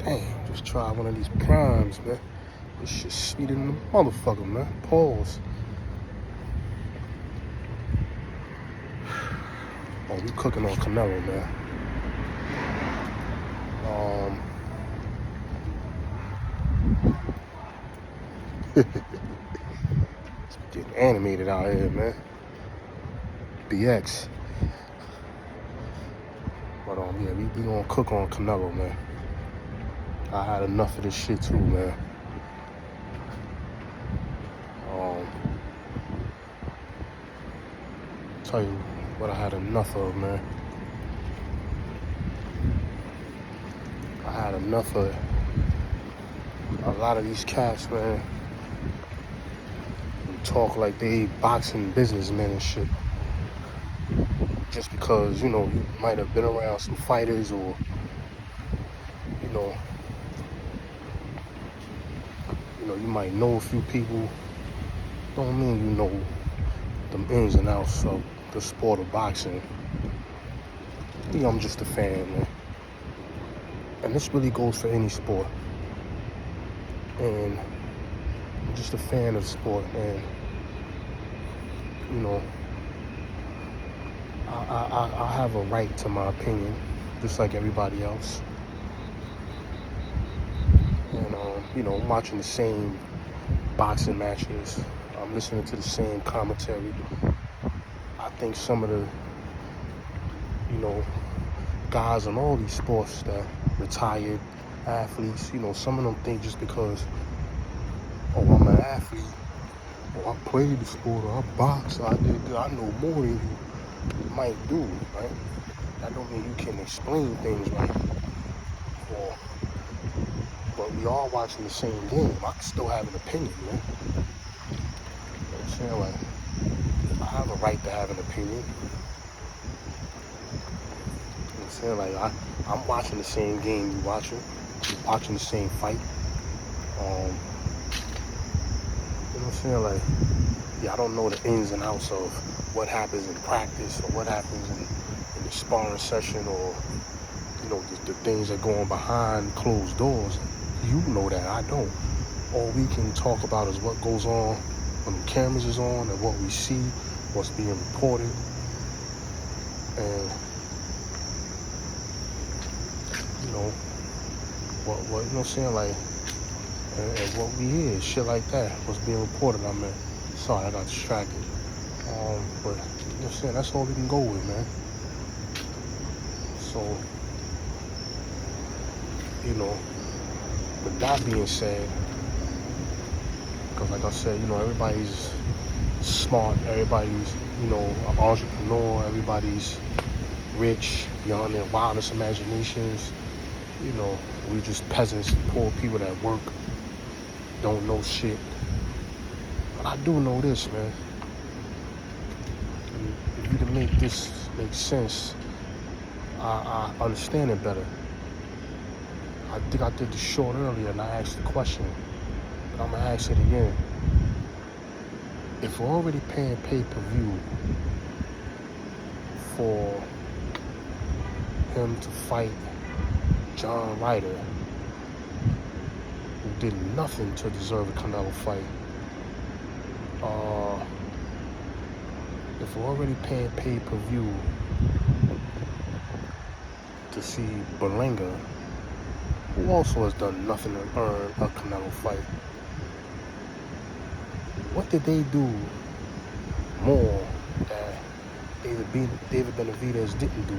Damn, just try one of these primes, man. This shit's sweeter than the motherfucker, man. Pause. Oh, we cooking on Canelo, man. It's getting animated out here, man. BX. But yeah, we gonna cook on Canelo, man. I had enough of this shit too, man. Tell you what I had enough of, man. I had enough of a lot of these cats, man. Who talk like they boxing businessmen and shit. Just because, you might have been around some fighters or, you might know a few people. Don't mean you know them ins and outs of the sport of boxing. I'm just a fan, man. And this really goes for any sport. And I'm just a fan of the sport, and I have a right to my opinion, just like everybody else. And I'm watching the same boxing matches. I'm listening to the same commentary. I think some of the guys in all these sports that retired athletes, some of them think just because, I'm an athlete, or I played the sport, or I boxed, I know more than you might do, right? That don't mean you can explain things right. But we all watching the same game. I can still have an opinion, man. You know what I'm saying? Like, I have a right to have an opinion. You know what I'm saying? Like, I'm watching the same game you watching. You're watching the same fight. You know what I'm saying? Like, yeah, I don't know the ins and outs of what happens in practice or what happens in the sparring session, or, the things that go on behind closed doors. You know that, I don't. All we can talk about is what goes on when the cameras is on and what we see, what's being reported. And, what you know what I'm saying? Like, and what we hear, shit like that, what's being reported. Sorry, I got distracted. But, you know what I'm saying? That's all we can go with, man. So, with that being said, because like I said, everybody's smart, everybody's, an entrepreneur, everybody's rich, beyond their wildest imaginations. We just peasants, poor people that work, don't know shit. But I do know this, man. If you can make this make sense, I understand it better. I think I did the short earlier and I asked the question, but I'm gonna ask it again. If we're already paying pay-per-view for him to fight John Ryder, who did nothing to deserve a Canelo fight, if we're already paying pay-per-view to see Berlanga, who also has done nothing to earn a Canelo fight, what did they do more that David Benavidez didn't do?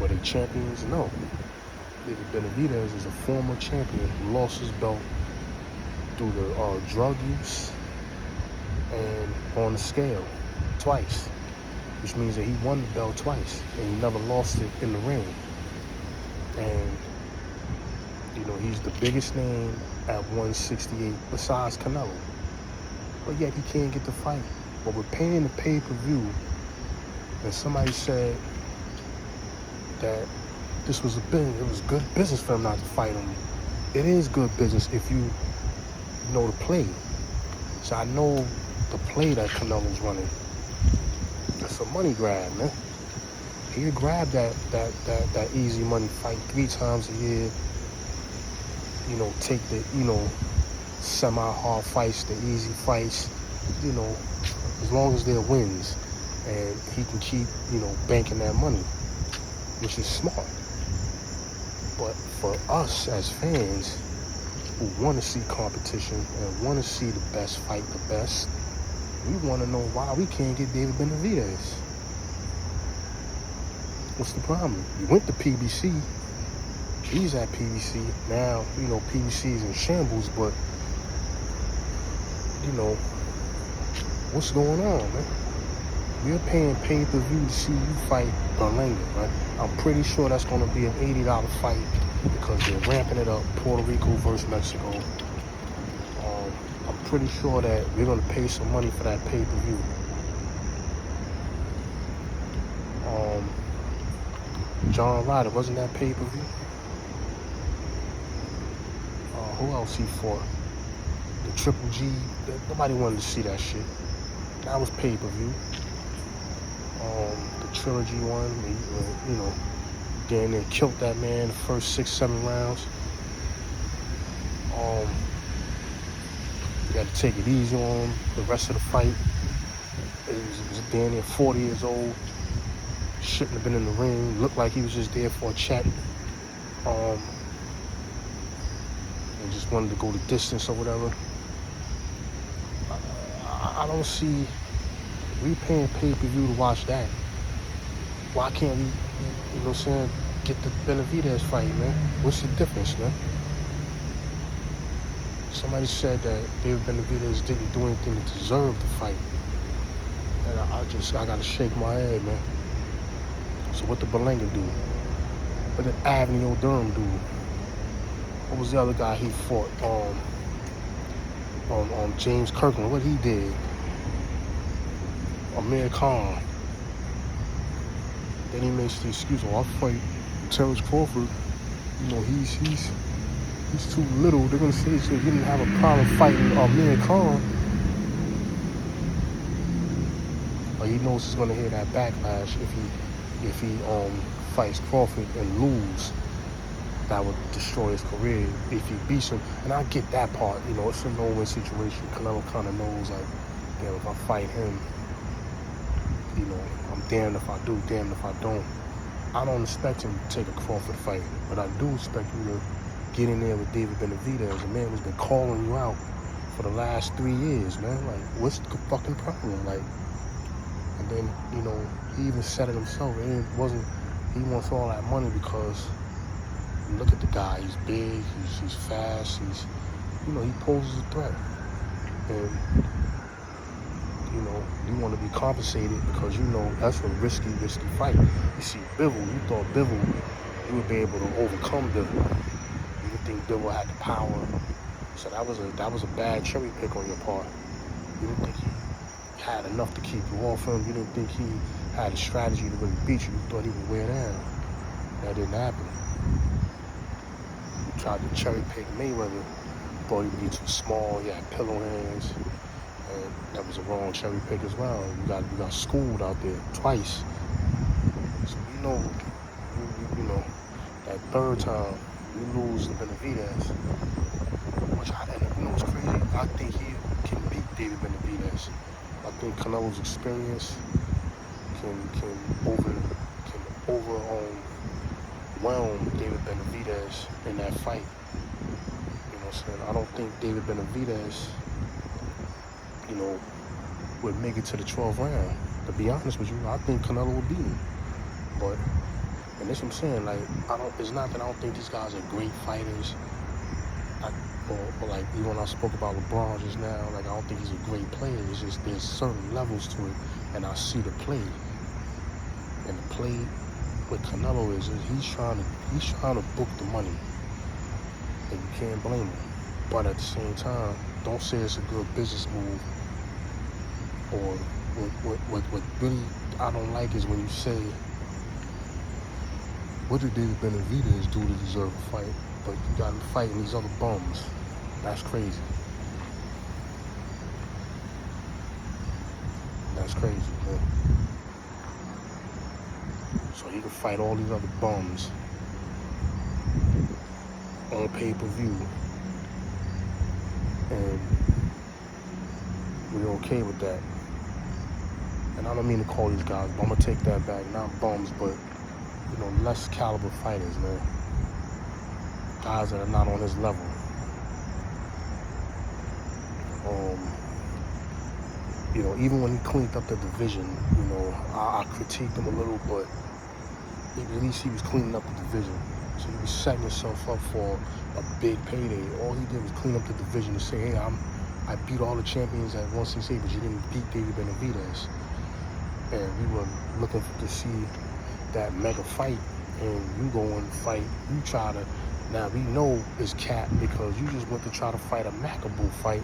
Were they champions? No. David Benavidez is a former champion who lost his belt through the drug use and on the scale twice, which means that he won the belt twice and he never lost it in the ring. And he's the biggest name at 168 besides Canelo, but yet he can't get the fight. But we're paying the pay-per-view, and somebody said that this was it was good business for him not to fight him. It is good business if you know the play. So I know the play that Canelo's running. It's a money grab, man. He'd grab that easy money fight 3 times a year take the, semi-hard fights, the easy fights, as long as they're wins. And he can keep, banking that money, which is smart. But for us as fans who want to see competition and want to see the best fight the best, we want to know why we can't get David Benavidez. What's the problem? You went to PBC. He's at PBC. Now, PBC is in shambles, but, what's going on, man? We're paying pay-per-view to see you fight Berlanga, right? I'm pretty sure that's going to be an $80 fight because they're ramping it up. Puerto Rico versus Mexico. I'm pretty sure that we're going to pay some money for that pay-per-view. John Ryder, wasn't that pay-per-view? Who else he fought? The Triple G. Nobody wanted to see that shit. That was pay-per-view. The trilogy one, Dan there killed that man the first 6-7 rounds. You got to take it easy on him. The rest of the fight, it was Dan there 40 years old. Shouldn't have been in the ring. Looked like he was just there for a chat. And just wanted to go the distance or whatever. I don't see. We paying pay-per-view to watch that. Why can't we, get the Benavidez fight, man? What's the difference, man? Somebody said that David Benavidez didn't do anything to deserve the fight. And I gotta shake my head, man. So what did Berlanga do? What did Avenue Durham do? What was the other guy he fought? James Kirkland, what he did? Amir Khan. Then he makes the excuse, I'll fight Terrence Crawford. He's too little. They're gonna say he didn't have a problem fighting Amir Khan. But he knows he's gonna hear that backlash if he fights Crawford and lose. That would destroy his career if he beats him. And I get that part, it's a no-win situation. Canelo kind of knows, like, if I fight him, I'm damned if I do, damned if I don't. I don't expect him to take a Crawford fight, but I do expect him to get in there with David Benavidez, a man who's been calling you out for the last 3 years, man. Like, what's the fucking problem? Like, and then, he even said it himself. He wants all that money because look at the guy. He's big, he's fast, he poses a threat. And, you want to be compensated because that's a risky fight. You see Bivol, you thought Bivol, you would be able to overcome Bivol. You didn't think Bivol had the power. So that was a bad cherry pick on your part. You didn't think he had enough to keep you off him. You didn't think he had a strategy to really beat you. You thought he would wear down. That didn't happen. You tried to cherry pick Mayweather. Thought he would be too small. He had pillow hands. And that was a wrong cherry pick as well. You got schooled out there twice. So that third time you lose to Benavidez, which I didn't know was crazy. I think he can beat David Benavidez. I think Canelo's experience can overwhelm David Benavidez in that fight. I don't think David Benavidez would make it to the 12th round. To be honest with you, I think Canelo would beat him. But, and that's what I'm saying, like, it's not that I don't think these guys are great fighters. Or like, even when I spoke about LeBron just now, like, I don't think he's a great player. It's just there's certain levels to it, and I see the play. And the play with Canelo is he's trying to book the money. And you can't blame him. But at the same time, don't say it's a good business move. Or what really I don't like is when you say, what did David Benavidez do to deserve a fight? But you got him fighting these other bums. That's crazy. That's crazy, man. So he can fight all these other bums on on pay-per-view. And we're okay with that. And I don't mean to call these guys, but I'm gonna take that back. Not bums, but less caliber fighters, man. Guys that are not on his level. Even when he cleaned up the division, I critiqued him a little, but at least he was cleaning up the division. So he was setting himself up for a big payday. All he did was clean up the division to say, hey, I beat all the champions at 168, but you didn't beat David Benavidez. And we were looking to see that mega fight, and you go and fight. You try to, now we know it's cap because you just went to try to fight a Macabre fight,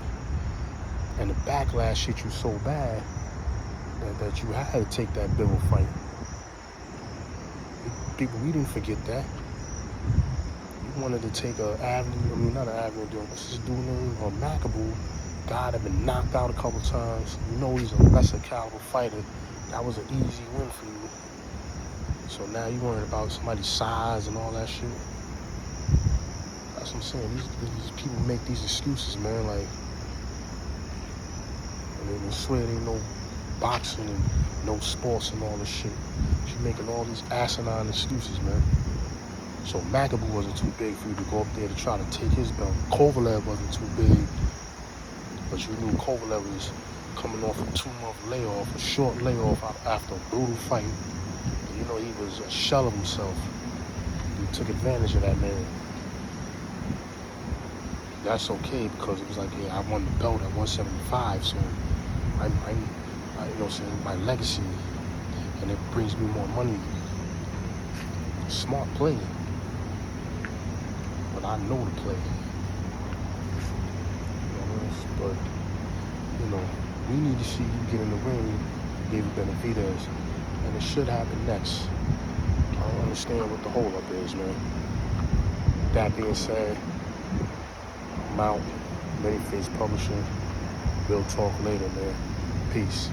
and the backlash hit you so bad that you had to take that Bill fight. People, we didn't forget that. You wanted to take not an Avenue, what's his dude name? Or Macabre, guy that been knocked out a couple times. He's a lesser caliber fighter. That was an easy win for you. So now you worried about somebody's size and all that shit. That's what I'm saying. These people make these excuses, man. Like, they swear there ain't no boxing and no sports and all this shit. She's making all these asinine excuses, man. So Macabre wasn't too big for you to go up there to try to take his belt. Kovalev wasn't too big, but you knew Kovalev was coming off a 2-month layoff, a short layoff after a brutal fight. And he was a shell of himself. He took advantage of that, man. That's okay because it was like, yeah, I won the belt at 175, so my legacy, and it brings me more money. Smart play, but I know the play. But we need to see you get in the ring, David Benavidez, and it should happen next. I don't understand what the holdup is, man. That being said, I'm out. Many Face Publishing. We'll talk later, man. Peace.